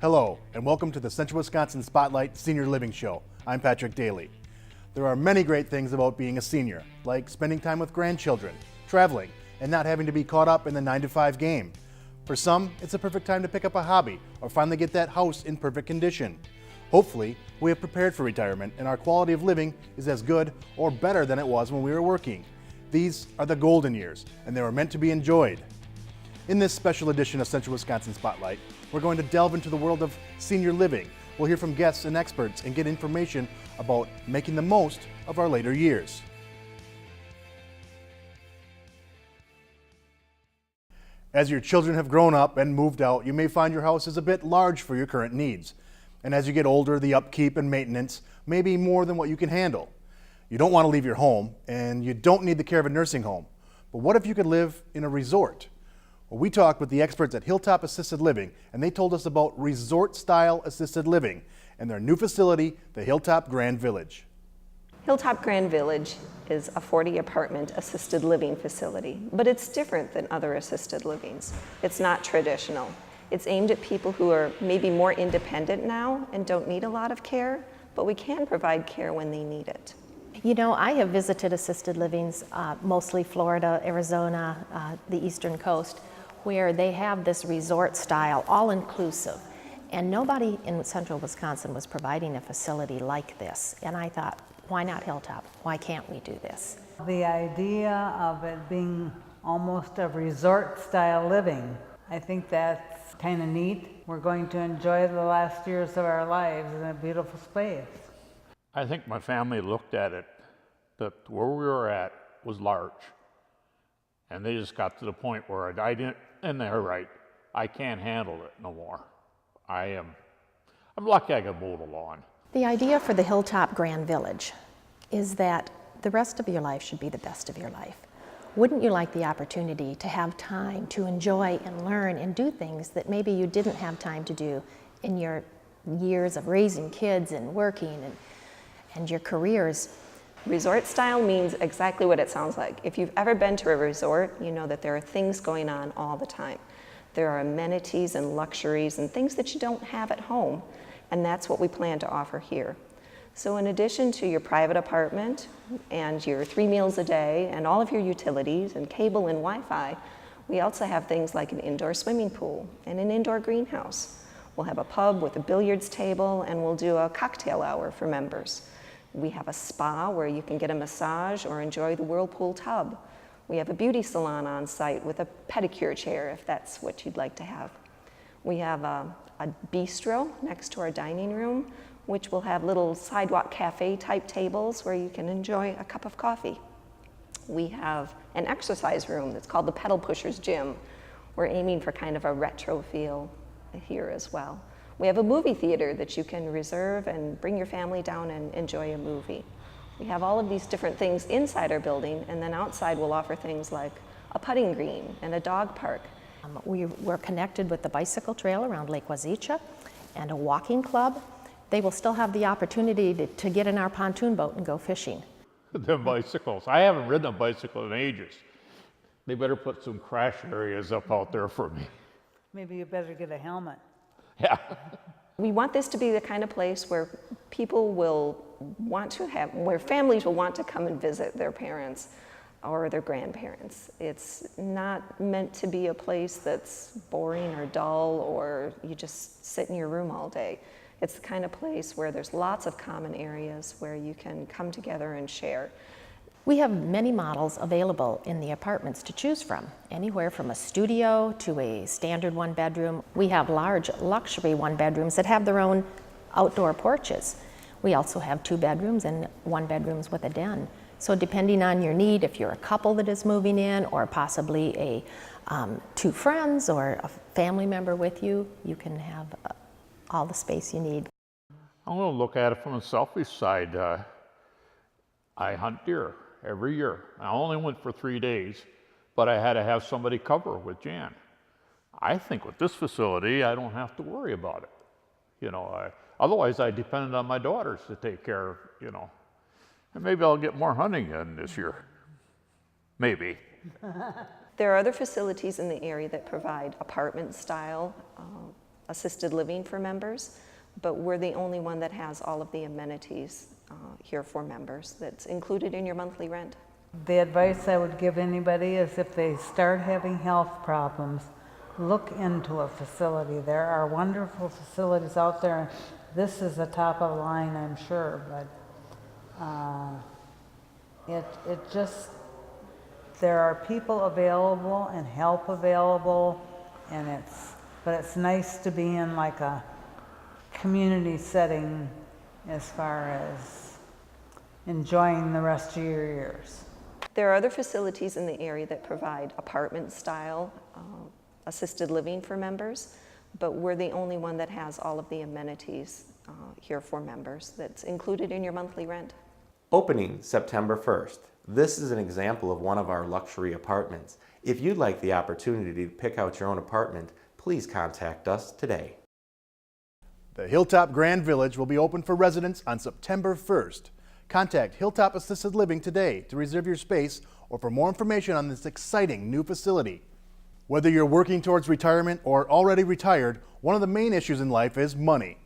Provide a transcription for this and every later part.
Hello, and welcome to the Central Wisconsin Spotlight Senior Living Show. I'm Patrick Daly. There are many great things about being a senior, like spending time with grandchildren, traveling, and not having to be caught up in the 9-to-5 game. For some, it's a perfect time to pick up a hobby or finally get that house in perfect condition. Hopefully, we have prepared for retirement and our quality of living is as good or better than it was when we were working. These are the golden years, and they were meant to be enjoyed. In this special edition of Central Wisconsin Spotlight, we're going to delve into the world of senior living. We'll hear from guests and experts and get information about making the most of our later years. As your children have grown up and moved out, you may find your house is a bit large for your current needs. And as you get older, the upkeep and maintenance may be more than what you can handle. You don't want to leave your home, and you don't need the care of a nursing home. But what if you could live in a resort? Well, we talked with the experts at Hilltop Assisted Living, and they told us about resort-style assisted living and their new facility, the Hilltop Grand Village. Hilltop Grand Village is a 40-apartment assisted living facility, but it's different than other assisted livings. It's not traditional. It's aimed at people who are maybe more independent now and don't need a lot of care, but we can provide care when they need it. You know, I have visited assisted livings, mostly Florida, Arizona, the Eastern Coast, where they have this resort style, all-inclusive. And nobody in central Wisconsin was providing a facility like this. And I thought, why not Hilltop? Why can't we do this? The idea of it being almost a resort style living, I think that's kind of neat. We're going to enjoy the last years of our lives in a beautiful space. I think my family looked at it, that where we were at was large. And they just got to the point where I didn't, and they're right, I can't handle it no more. I'm lucky I can mow the lawn. The idea for the Hilltop Grand Village is that the rest of your life should be the best of your life. Wouldn't you like the opportunity to have time to enjoy and learn and do things that maybe you didn't have time to do in your years of raising kids and working and your careers? Resort style means exactly what it sounds like. If you've ever been to a resort, you know that there are things going on all the time. There are amenities and luxuries and things that you don't have at home, and that's what we plan to offer here. So in addition to your private apartment and your 3 meals a day and all of your utilities and cable and Wi-Fi, we also have things like an indoor swimming pool and an indoor greenhouse. We'll have a pub with a billiards table, and we'll do a cocktail hour for members. We have a spa where you can get a massage or enjoy the whirlpool tub. We have a beauty salon on site with a pedicure chair if that's what you'd like to have. We have a bistro next to our dining room, which will have little sidewalk cafe type tables where you can enjoy a cup of coffee. We have an exercise room that's called the Pedal Pushers Gym. We're aiming for kind of a retro feel here as well. We have a movie theater that you can reserve and bring your family down and enjoy a movie. We have all of these different things inside our building, and then outside we'll offer things like a putting green and a dog park. We're connected with the bicycle trail around Lake Wazeecha and a walking club. They will still have the opportunity to get in our pontoon boat and go fishing. The bicycles, I haven't ridden a bicycle in ages. They better put some crash areas up out there for me. Maybe you better get a helmet. Yeah. We want this to be the kind of place where people will want to have, where families will want to come and visit their parents or their grandparents. It's not meant to be a place that's boring or dull or you just sit in your room all day. It's the kind of place where there's lots of common areas where you can come together and share. We have many models available in the apartments to choose from, anywhere from a studio to a standard 1-bedroom. We have large luxury 1-bedrooms that have their own outdoor porches. We also have 2 bedrooms and 1 bedrooms with a den. So depending on your need, if you're a couple that is moving in or possibly 2 friends or a family member with you, you can have all the space you need. I'm going to look at it from a selfish side. I hunt deer every year. I only went for 3 days, but I had to have somebody cover with Jan. I think with this facility, I don't have to worry about it. You know, otherwise I depended on my daughters to take care of, and maybe I'll get more hunting in this year. Maybe. There are other facilities in the area that provide apartment-style assisted living for members, but we're the only one that has all of the amenities here for members that's included in your monthly rent. The advice I would give anybody is if they start having health problems, look into a facility. There are wonderful facilities out there. This is the top of the line, I'm sure, but there are people available and help available, and it's nice to be in like a community setting as far as enjoying the rest of your years. There are other facilities in the area that provide apartment-style assisted living for members, but we're the only one that has all of the amenities here for members that's included in your monthly rent. Opening September 1st. This is an example of one of our luxury apartments. If you'd like the opportunity to pick out your own apartment, please contact us today. The Hilltop Grand Village will be open for residents on September 1st. Contact Hilltop Assisted Living today to reserve your space or for more information on this exciting new facility. Whether you're working towards retirement or already retired, one of the main issues in life is money.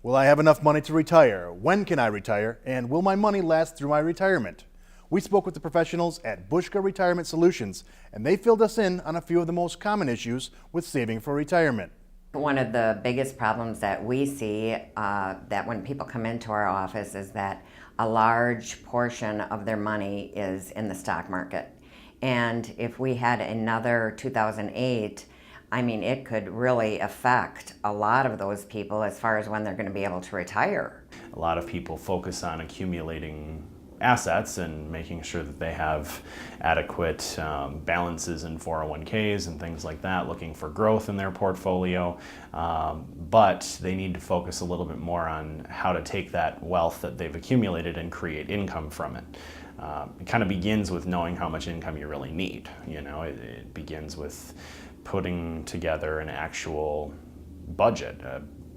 Will I have enough money to retire? When can I retire? And will my money last through my retirement? We spoke with the professionals at Bushka Retirement Solutions, and they filled us in on a few of the most common issues with saving for retirement. One of the biggest problems that we see that when people come into our office is that a large portion of their money is in the stock market. And if we had another 2008, I mean, it could really affect a lot of those people as far as when they're going to be able to retire. A lot of people focus on accumulating assets and making sure that they have adequate balances in 401ks and things like that, looking for growth in their portfolio, but they need to focus a little bit more on how to take that wealth that they've accumulated and create income from it. It kind of begins with knowing how much income you really need. You know, it begins with putting together an actual budget,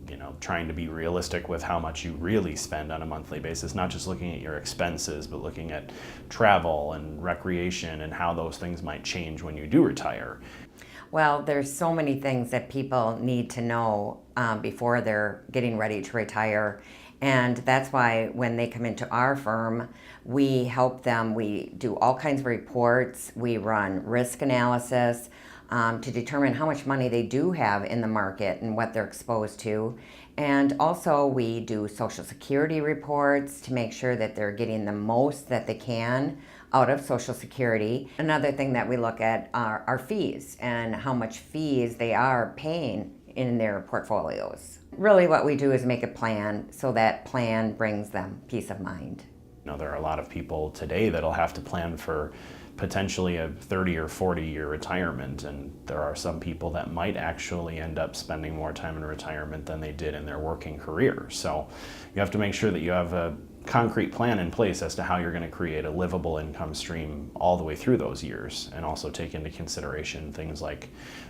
you know, trying to be realistic with how much you really spend on a monthly basis, not just looking at your expenses, but looking at travel and recreation and how those things might change when you do retire. Well, there's so many things that people need to know before they're getting ready to retire. And that's why when they come into our firm, we help them. We do all kinds of reports. We run risk analysis to determine how much money they do have in the market and what they're exposed to. And also we do Social Security reports to make sure that they're getting the most that they can out of Social Security. Another thing that we look at are fees and how much fees they are paying in their portfolios. Really what we do is make a plan so that plan brings them peace of mind. You know, there are a lot of people today that'll have to plan for potentially a 30 or 40-year retirement, and there are some people that might actually end up spending more time in retirement than they did in their working career. So you have to make sure that you have a concrete plan in place as to how you're going to create a livable income stream all the way through those years, and also take into consideration things like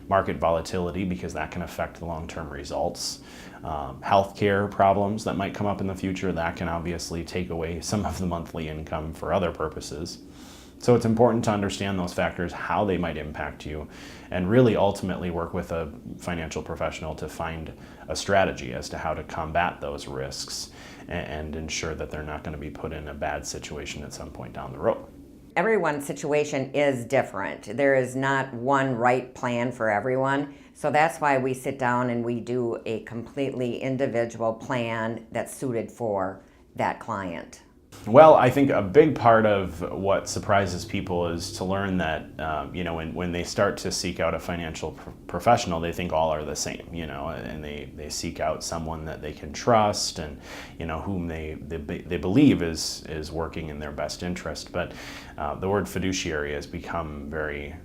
market volatility, because that can affect the long-term results. Healthcare problems that might come up in the future, that can obviously take away some of the monthly income for other purposes. So it's important to understand those factors, how they might impact you, and really ultimately work with a financial professional to find a strategy as to how to combat those risks and ensure that they're not going to be put in a bad situation at some point down the road. Everyone's situation is different. There is not one right plan for everyone. So that's why we sit down and we do a completely individual plan that's suited for that client. Well, I think a big part of what surprises people is to learn that, you know, when they start to seek out a financial professional, they think all are the same, you know, and they seek out someone that they can trust and, you know, whom they believe is working in their best interest. But the word fiduciary has become very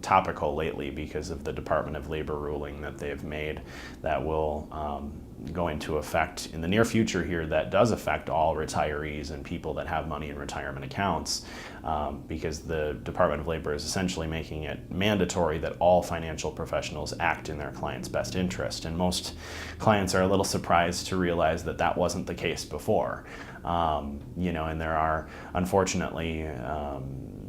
topical lately because of the Department of Labor ruling that they've made that will go into effect in the near future here, that does affect all retirees and people that have money in retirement accounts, because the Department of Labor is essentially making it mandatory that all financial professionals act in their client's best interest. And most clients are a little surprised to realize that that wasn't the case before. You know, and there are, unfortunately,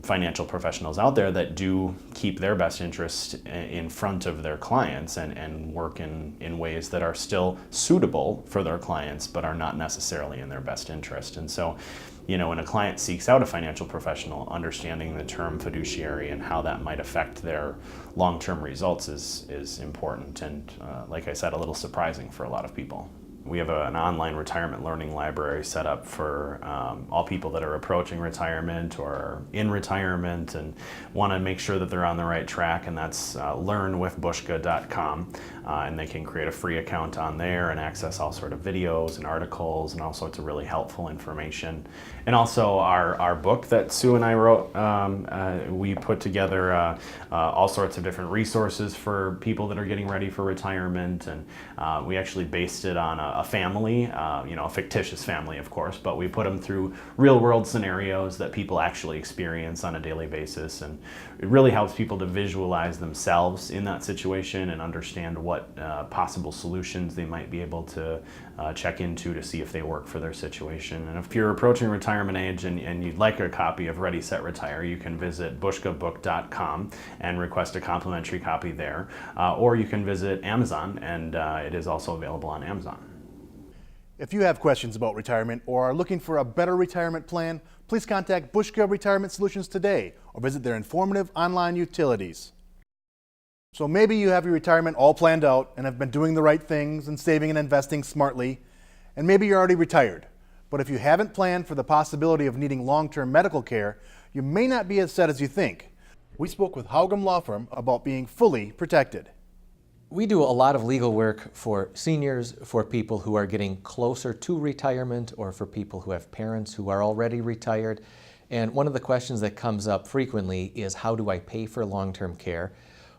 financial professionals out there that do keep their best interest in front of their clients and work in ways that are still suitable for their clients but are not necessarily in their best interest. And so, you know, when a client seeks out a financial professional, understanding the term fiduciary and how that might affect their long-term results is important and, like I said, a little surprising for a lot of people. We have an online retirement learning library set up for all people that are approaching retirement or in retirement and want to make sure that they're on the right track, and that's learnwithbushka.com. And they can create a free account on there and access all sort of videos and articles and all sorts of really helpful information. And also our book that Sue and I wrote, we put together all sorts of different resources for people that are getting ready for retirement, and we actually based it on a family, you know, a fictitious family, of course, but we put them through real-world scenarios that people actually experience on a daily basis, and it really helps people to visualize themselves in that situation and understand what possible solutions they might be able to check into to see if they work for their situation. And if you're approaching retirement age and you'd like a copy of Ready, Set, Retire, you can visit bushkabook.com and request a complimentary copy there, or you can visit Amazon, and it is also available on Amazon. If you have questions about retirement or are looking for a better retirement plan, please contact Bushka Retirement Solutions today or visit their informative online utilities. So maybe you have your retirement all planned out and have been doing the right things and saving and investing smartly, and maybe you're already retired. But if you haven't planned for the possibility of needing long-term medical care, you may not be as set as you think. We spoke with Haugum Law Firm about being fully protected. We do a lot of legal work for seniors, for people who are getting closer to retirement, or for people who have parents who are already retired. And one of the questions that comes up frequently is, how do I pay for long-term care?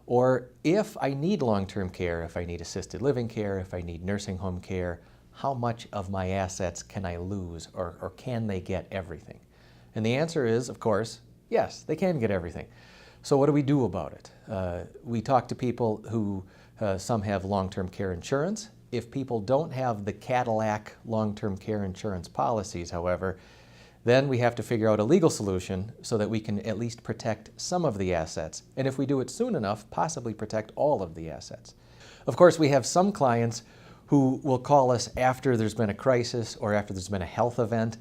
Or if I need long-term care, if I need assisted living care, if I need nursing home care, how much of my assets can I lose, or can they get everything? And the answer is, of course, yes, they can get everything. So what do we do about it? We talk to people who some have long-term care insurance. If people don't have the Cadillac long-term care insurance policies, however, then we have to figure out a legal solution so that we can at least protect some of the assets. And if we do it soon enough, possibly protect all of the assets. Of course, we have some clients who will call us after there's been a crisis or after there's been a health event,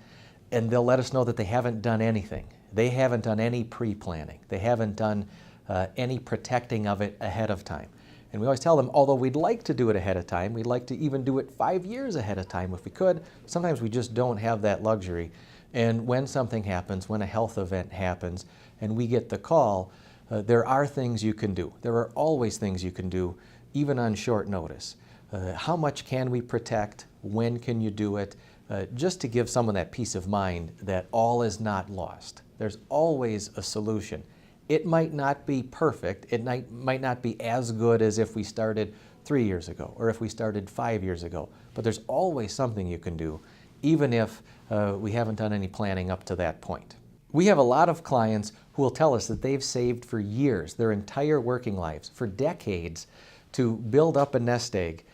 and they'll let us know that they haven't done anything. They haven't done any pre-planning. They haven't done any protecting of it ahead of time. And we always tell them, although we'd like to do it ahead of time, we'd like to even do it 5 years ahead of time if we could, sometimes we just don't have that luxury. And when something happens, when a health event happens, and we get the call, there are things you can do. There are always things you can do, even on short notice. How much can we protect? When can you do it? Just to give someone that peace of mind that all is not lost. There's always a solution. It might not be perfect. It might not be as good as if we started 3 years ago or if we started 5 years ago. But there's always something you can do, even if we haven't done any planning up to that point. We have a lot of clients who will tell us that they've saved for years, their entire working lives, for decades, to build up a nest egg.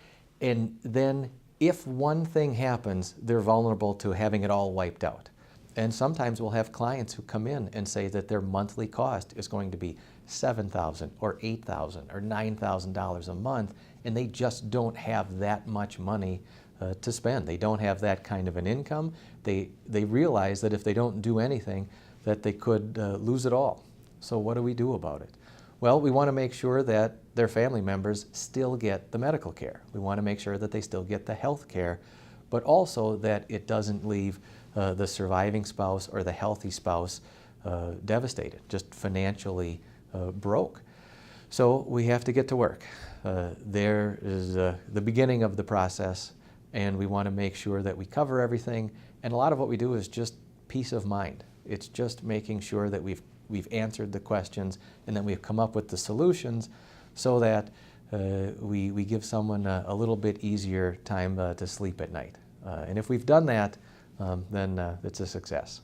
And then if one thing happens, they're vulnerable to having it all wiped out. And sometimes we'll have clients who come in and say that their monthly cost is going to be $7,000 or $8,000 or $9,000 a month, and they just don't have that much money to spend. They don't have that kind of an income. They realize that if they don't do anything, that they could lose it all. So what do we do about it? Well, we want to make sure that their family members still get the medical care. We want to make sure that they still get the health care, but also that it doesn't leave the surviving spouse or the healthy spouse devastated, just financially broke. So we have to get to work. There is the beginning of the process, and we want to make sure that we cover everything. And a lot of what we do is just peace of mind. It's just making sure that we've answered the questions and that we've come up with the solutions so that we give someone a little bit easier time to sleep at night. And if we've done that, then it's a success.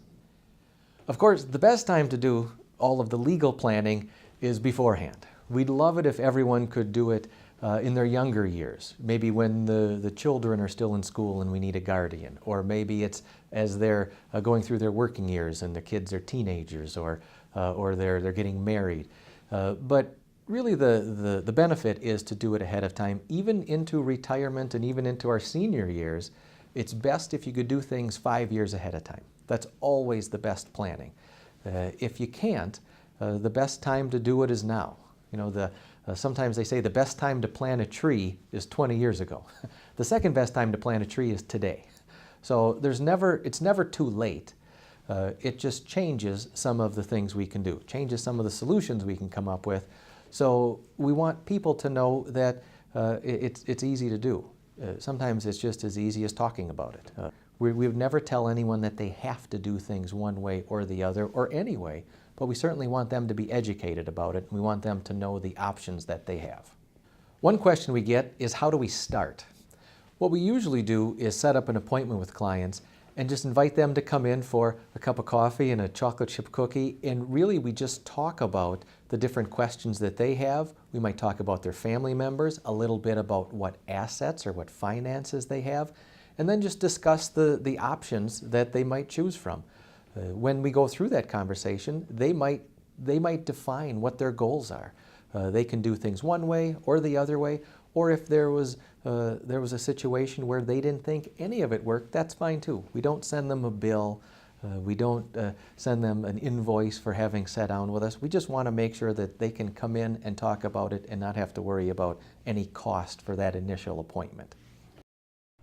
Of course, the best time to do all of the legal planning is beforehand. We'd love it if everyone could do it in their younger years, maybe when the children are still in school and we need a guardian, or maybe it's as they're going through their working years and the kids are teenagers, or they're getting married. But really the benefit is to do it ahead of time, even into retirement and even into our senior years. It's best if you could do things 5 years ahead of time. That's always the best planning. If you can't, the best time to do it is now. You know, sometimes they say the best time to plant a tree is 20 years ago. The second best time to plant a tree is today. So it's never too late. It just changes some of the things we can do, changes some of the solutions we can come up with. So we want people to know that it's easy to do. Sometimes it's just as easy as talking about it. We would never tell anyone that they have to do things one way or the other, or any way, but we certainly want them to be educated about it, and we want them to know the options that they have. One question we get is, how do we start? What we usually do is set up an appointment with clients and just invite them to come in for a cup of coffee and a chocolate chip cookie, and really we just talk about the different questions that they have. We might talk about their family members, a little bit about what assets or what finances they have, and then just discuss the options that they might choose from. When we go through that conversation, they might define what their goals are. They can do things one way or the other way, or if there was a situation where they didn't think any of it worked, that's fine too. We don't send them a bill. We don't send them an invoice for having sat down with us. We just want to make sure that they can come in and talk about it and not have to worry about any cost for that initial appointment.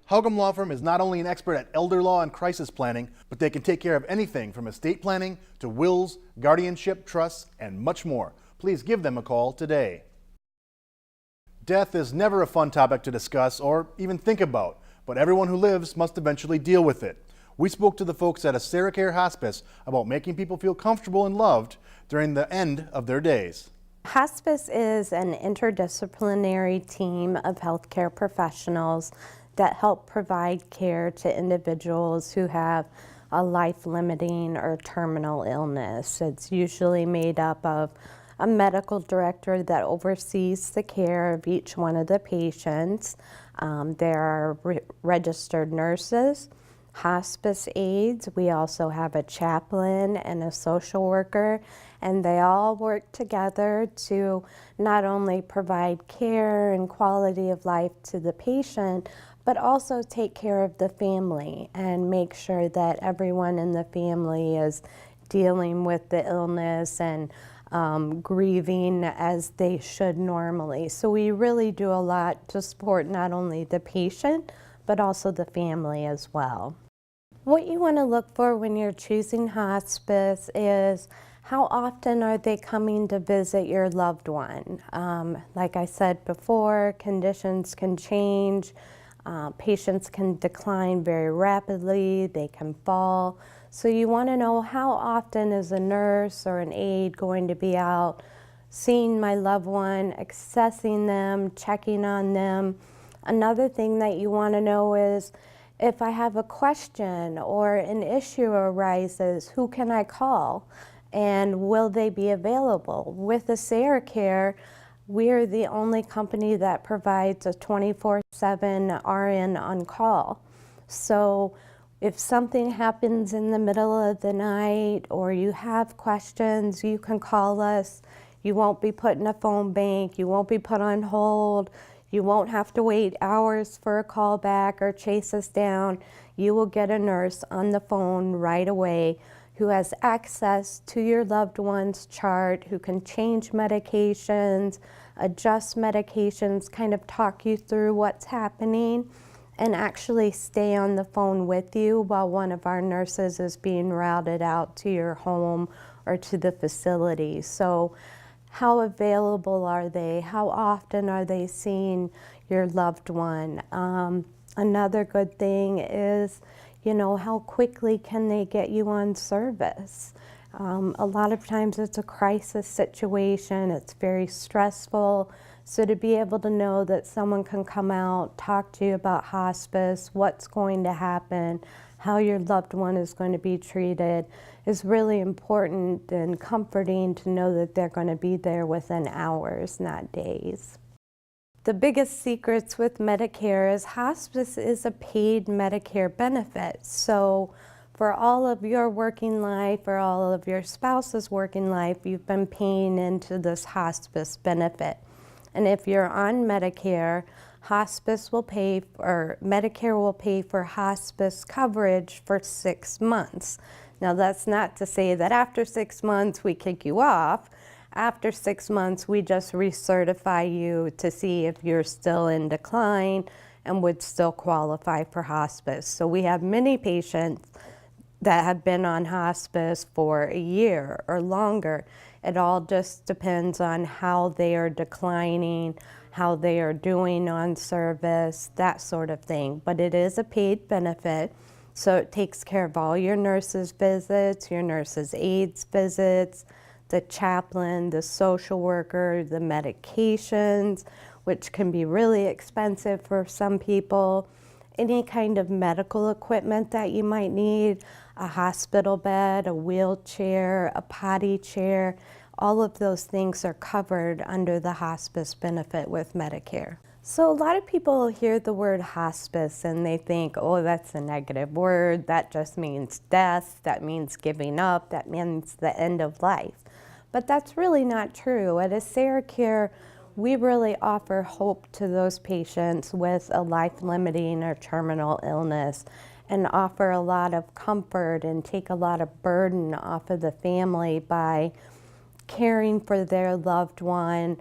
Haugum Law Firm is not only an expert at elder law and crisis planning, but they can take care of anything from estate planning to wills, guardianship, trusts, and much more. Please give them a call today. Death is never a fun topic to discuss or even think about, but everyone who lives must eventually deal with it. We spoke to the folks at a AseraCare hospice about making people feel comfortable and loved during the end of their days. Hospice is an interdisciplinary team of healthcare professionals that help provide care to individuals who have a life-limiting or terminal illness. It's usually made up of a medical director that oversees the care of each one of the patients. There are registered nurses, hospice aides. We also have a chaplain and a social worker, and they all work together to not only provide care and quality of life to the patient, but also take care of the family and make sure that everyone in the family is dealing with the illness and grieving as they should normally. So we really do a lot to support not only the patient, but also the family as well. What you want to look for when you're choosing hospice is how often are they coming to visit your loved one? Like I said before, conditions can change. Patients can decline very rapidly, they can fall. So you want to know, how often is a nurse or an aide going to be out seeing my loved one, accessing them, checking on them. Another thing that you want to know is, if I have a question or an issue arises, who can I call? And will they be available? With AseraCare, we're the only company that provides a 24/7 RN on call. So if something happens in the middle of the night or you have questions, you can call us. You won't be put in a phone bank. You won't be put on hold. You won't have to wait hours for a call back or chase us down. You will get a nurse on the phone right away who has access to your loved one's chart, who can change medications, adjust medications, kind of talk you through what's happening, and actually stay on the phone with you while one of our nurses is being routed out to your home or to the facility. So how available are they? How often are they seeing your loved one? Another good thing is, how quickly can they get you on service? A lot of times it's a crisis situation, it's very stressful. So to be able to know that someone can come out, talk to you about hospice, what's going to happen, how your loved one is going to be treated, is really important and comforting to know that they're going to be there within hours, not days. The biggest secrets with Medicare is hospice is a paid Medicare benefit. So for all of your working life or all of your spouse's working life, you've been paying into this hospice benefit. And if you're on Medicare, hospice will pay, or Medicare will pay for hospice coverage for 6 months. Now that's not to say that after 6 months we kick you off. After 6 months, we just recertify you to see if you're still in decline and would still qualify for hospice. So we have many patients that have been on hospice for a year or longer. It all just depends on how they are declining, how they are doing on service, that sort of thing. But it is a paid benefit, so it takes care of all your nurses' visits, your nurses' aides' visits, the chaplain, the social worker, the medications, which can be really expensive for some people, any kind of medical equipment that you might need, a hospital bed, a wheelchair, a potty chair, all of those things are covered under the hospice benefit with Medicare. So a lot of people hear the word hospice and they think, oh, that's a negative word, that just means death, that means giving up, that means the end of life. But that's really not true. At AseraCare, we really offer hope to those patients with a life-limiting or terminal illness and offer a lot of comfort and take a lot of burden off of the family by caring for their loved one,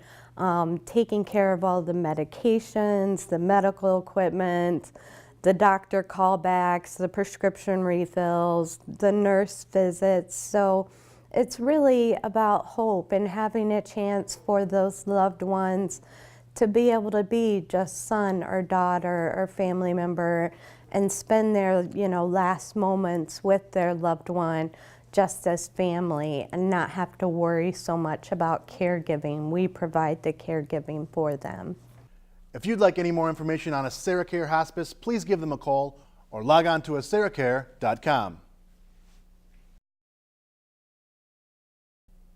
taking care of all the medications, the medical equipment, the doctor callbacks, the prescription refills, the nurse visits. So it's really about hope and having a chance for those loved ones to be able to be just son or daughter or family member and spend their, last moments with their loved one just as family and not have to worry so much about caregiving. We provide the caregiving for them. If you'd like any more information on AseraCare Hospice, please give them a call or log on to aseracare.com.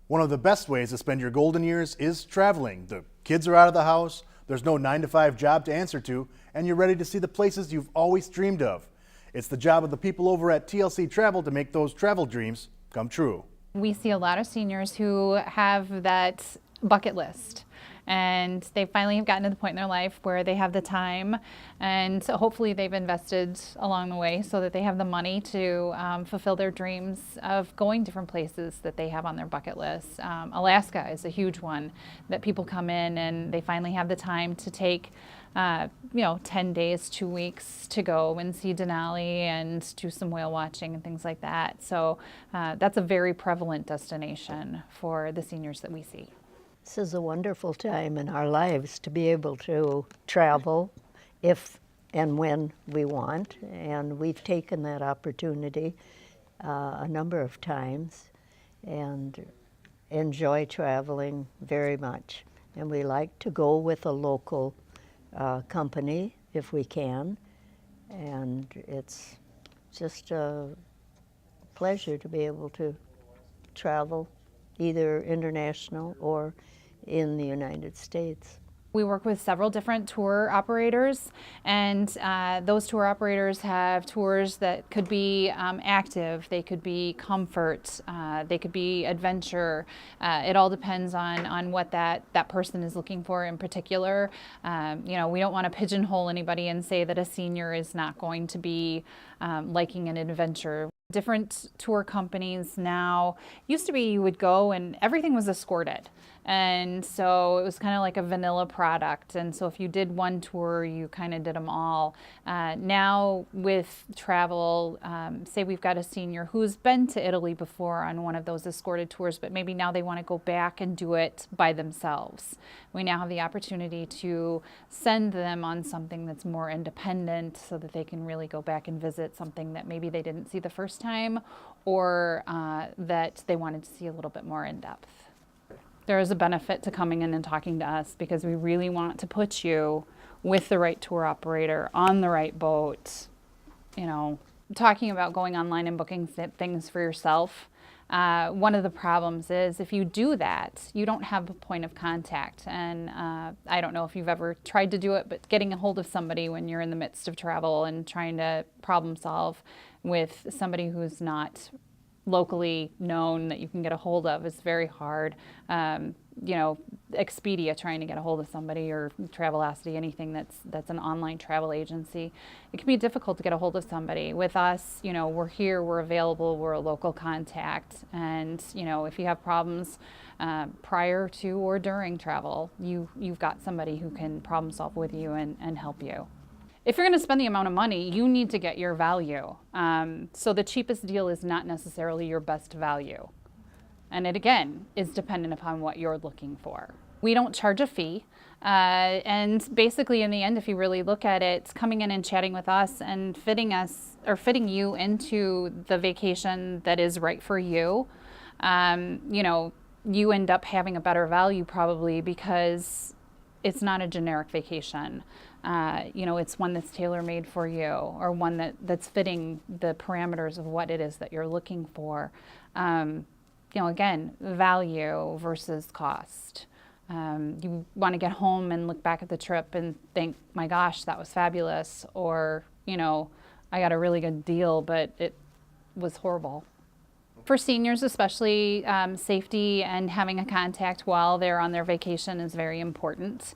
One of the best ways to spend your golden years is traveling. The kids are out of the house, there's no 9-to-5 job to answer to, and you're ready to see the places you've always dreamed of. It's the job of the people over at TLC Travel to make those travel dreams come true. We see a lot of seniors who have that bucket list, and they finally have gotten to the point in their life where they have the time, and so hopefully they've invested along the way so that they have the money to fulfill their dreams of going different places that they have on their bucket list. Alaska is a huge one that people come in and they finally have the time to take 10 days, 2 weeks to go and see Denali and do some whale watching and things like that. So that's a very prevalent destination for the seniors that we see. This is a wonderful time in our lives to be able to travel if and when we want, and we've taken that opportunity a number of times and enjoy traveling very much. And we like to go with a local company if we can, and it's just a pleasure to be able to travel either international or in the United States. We work with several different tour operators, and those tour operators have tours that could be active, they could be comfort, they could be adventure. It all depends on what that person is looking for in particular. We don't want to pigeonhole anybody and say that a senior is not going to be liking an adventure. Different tour companies now, used to be you would go and everything was escorted. And so it was kind of like a vanilla product. And so if you did one tour, you kind of did them all. Now with travel, say we've got a senior who's been to Italy before on one of those escorted tours, but maybe now they want to go back and do it by themselves. We now have the opportunity to send them on something that's more independent so that they can really go back and visit something that maybe they didn't see the first time, or that they wanted to see a little bit more in depth. There is a benefit to coming in and talking to us because we really want to put you with the right tour operator on the right boat. Talking about going online and booking things for yourself, One of the problems is if you do that, you don't have a point of contact. And I don't know if you've ever tried to do it, but getting a hold of somebody when you're in the midst of travel and trying to problem solve with somebody who's not locally known that you can get a hold of is very hard. You know, Expedia, trying to get a hold of somebody, or Travelocity, anything that's an online travel agency, it can be difficult to get a hold of somebody. With us, you know, we're here, we're available, we're a local contact, and you know, if you have problems prior to or during travel, you've got somebody who can problem solve with you and help you. If you're going to spend the amount of money, you need to get your value. So the cheapest deal is not necessarily your best value. And it, again, is dependent upon what you're looking for. We don't charge a fee. And basically, in the end, if you really look at it, coming in and chatting with us and fitting you into the vacation that is right for you, you know, you end up having a better value probably because it's not a generic vacation. You know, it's one that's tailor-made for you, or one that's fitting the parameters of what it is that you're looking for. You know, again, value versus cost. You want to get home and look back at the trip and think, my gosh, that was fabulous, or, you know, I got a really good deal, but it was horrible. For seniors especially, safety and having a contact while they're on their vacation is very important.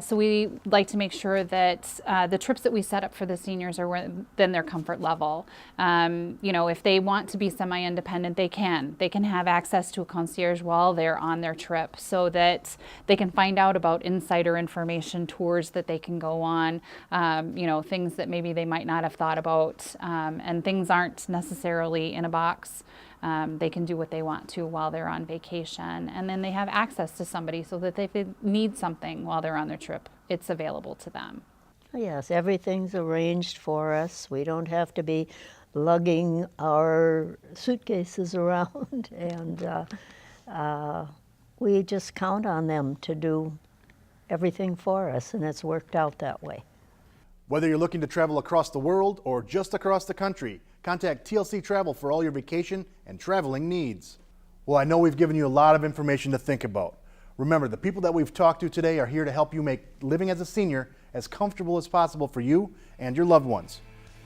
So we like to make sure that the trips that we set up for the seniors are within their comfort level. You know, if they want to be semi-independent, they can. They can have access to a concierge while they're on their trip, so that they can find out about insider information, tours that they can go on, you know, things that maybe they might not have thought about, and things aren't necessarily in a box. They can do what they want to while they're on vacation, and then they have access to somebody so that if they need something while they're on their trip, it's available to them. Yes, everything's arranged for us. We don't have to be lugging our suitcases around, and we just count on them to do everything for us, and it's worked out that way. Whether you're looking to travel across the world or just across the country, contact TLC Travel for all your vacation and traveling needs. Well, I know we've given you a lot of information to think about. Remember, the people that we've talked to today are here to help you make living as a senior as comfortable as possible for you and your loved ones.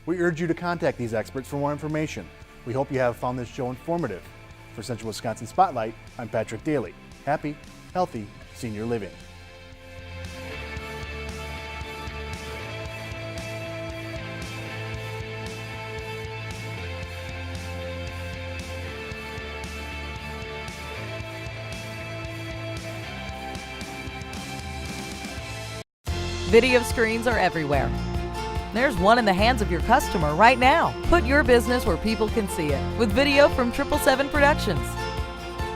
We urge you to contact these experts for more information. We hope you have found this show informative. For Central Wisconsin Spotlight, I'm Patrick Daly. Happy, healthy senior living. Video screens are everywhere. There's one in the hands of your customer right now. Put your business where people can see it with video from 777 Productions.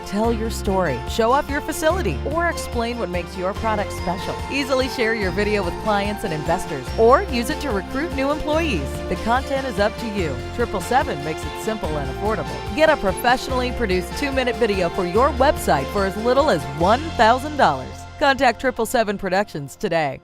Tell your story, show off your facility, or explain what makes your product special. Easily share your video with clients and investors, or use it to recruit new employees. The content is up to you. 777 makes it simple and affordable. Get a professionally produced 2-minute video for your website for as little as $1,000. Contact 777 Productions today.